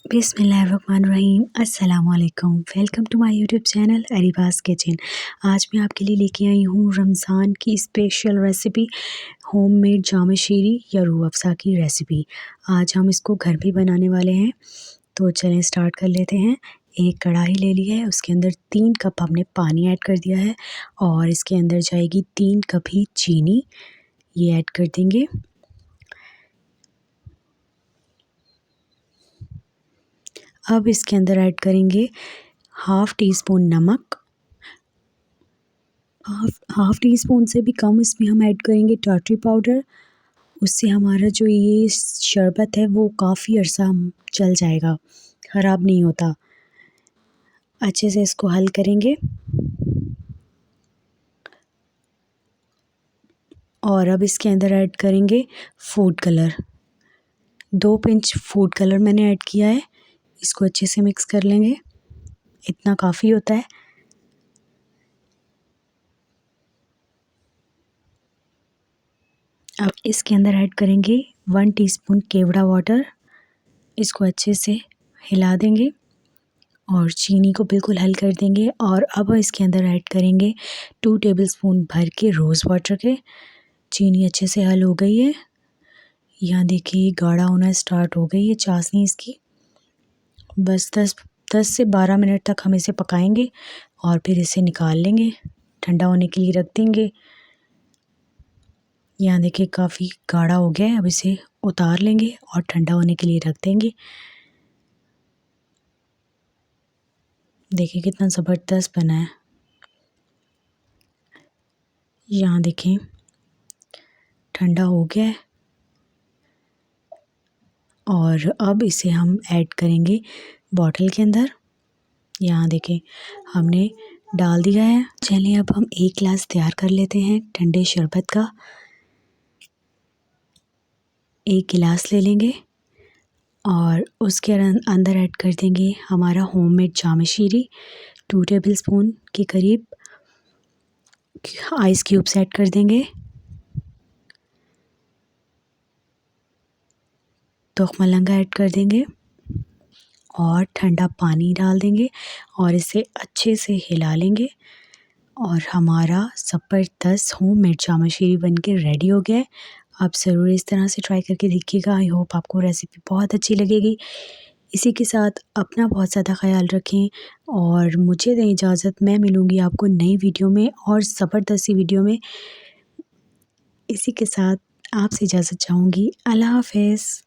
बिस्मिल्लाहिर्रहमानिर्रहीम। अस्सलाम वालेकुम। Welcome to my YouTube channel Areeba's kitchen. आज मैं आपके लिए लेके आई हूँ रमज़ान की special recipe, homemade Jam Shirin या रूह अफ़ज़ा की रेसिपी। आज हम इसको घर पे बनाने वाले हैं, तो चलें स्टार्ट कर लेते हैं। एक कढ़ाई ले ली है, उसके अंदर 3 कप हमने पानी ऐड कर दिया है और इसके अंदर जाएगी 3 कप ही चीनी, ये ऐड कर देंगे। अब इसके अंदर ऐड करेंगे हाफ़ टी स्पून नमक, हाफ़ टी स्पून से भी कम इसमें हम ऐड करेंगे टाटरी पाउडर। उससे हमारा जो ये शरबत है वो काफ़ी अरसा चल जाएगा, ख़राब नहीं होता। अच्छे से इसको हल करेंगे और अब इसके अंदर ऐड करेंगे food colour. 2 pinch food colour मैंने ऐड किया है, इसको अच्छे से मिक्स कर लेंगे, इतना काफ़ी होता है। अब इसके अंदर ऐड करेंगे 1 टीस्पून केवड़ा वाटर, इसको अच्छे से हिला देंगे और चीनी को बिल्कुल हल कर देंगे। और अब इसके अंदर ऐड करेंगे 2 टेबलस्पून भर के रोज़ वाटर के। चीनी अच्छे से हल हो गई है, यहाँ देखिए गाढ़ा होना स्टार्ट हो गई है चाशनी इसकी। बस 10 से 12 मिनट तक हम इसे पकाएंगे और फिर इसे निकाल लेंगे, ठंडा होने के लिए रख देंगे। यहाँ देखिए काफ़ी गाढ़ा हो गया है, अब इसे उतार लेंगे और ठंडा होने के लिए रख देंगे। देखिए कितना ज़बरदस्त बना है। यहाँ देखें ठंडा हो गया है और अब इसे हम ऐड करेंगे बॉटल के अंदर। यहाँ देखें हमने डाल दिया है। चलिए अब हम 1 गिलास तैयार कर लेते हैं ठंडे शरबत का। 1 गिलास ले लेंगे और उसके अंदर ऐड कर देंगे हमारा होममेड जाम शीरी। 2 टेबलस्पून के करीब आइस क्यूब्स ऐड कर देंगे, तुख्मलंगा ऐड कर देंगे और ठंडा पानी डाल देंगे और इसे अच्छे से हिला लेंगे और हमारा ज़बरदस्त होममेड जाम शीरी बनके रेडी हो गया है। आप ज़रूर इस तरह से ट्राई करके देखिएगा। आई होप आपको रेसिपी बहुत अच्छी लगेगी। इसी के साथ अपना बहुत ज़्यादा ख़याल रखें और मुझे दें इजाज़त। मैं मिलूँगी आपको नई वीडियो में और ज़बरदस्त सी वीडियो में। इसी के साथ आपसे इजाज़त चाहूँगी। अल्लाह हाफ़िज़।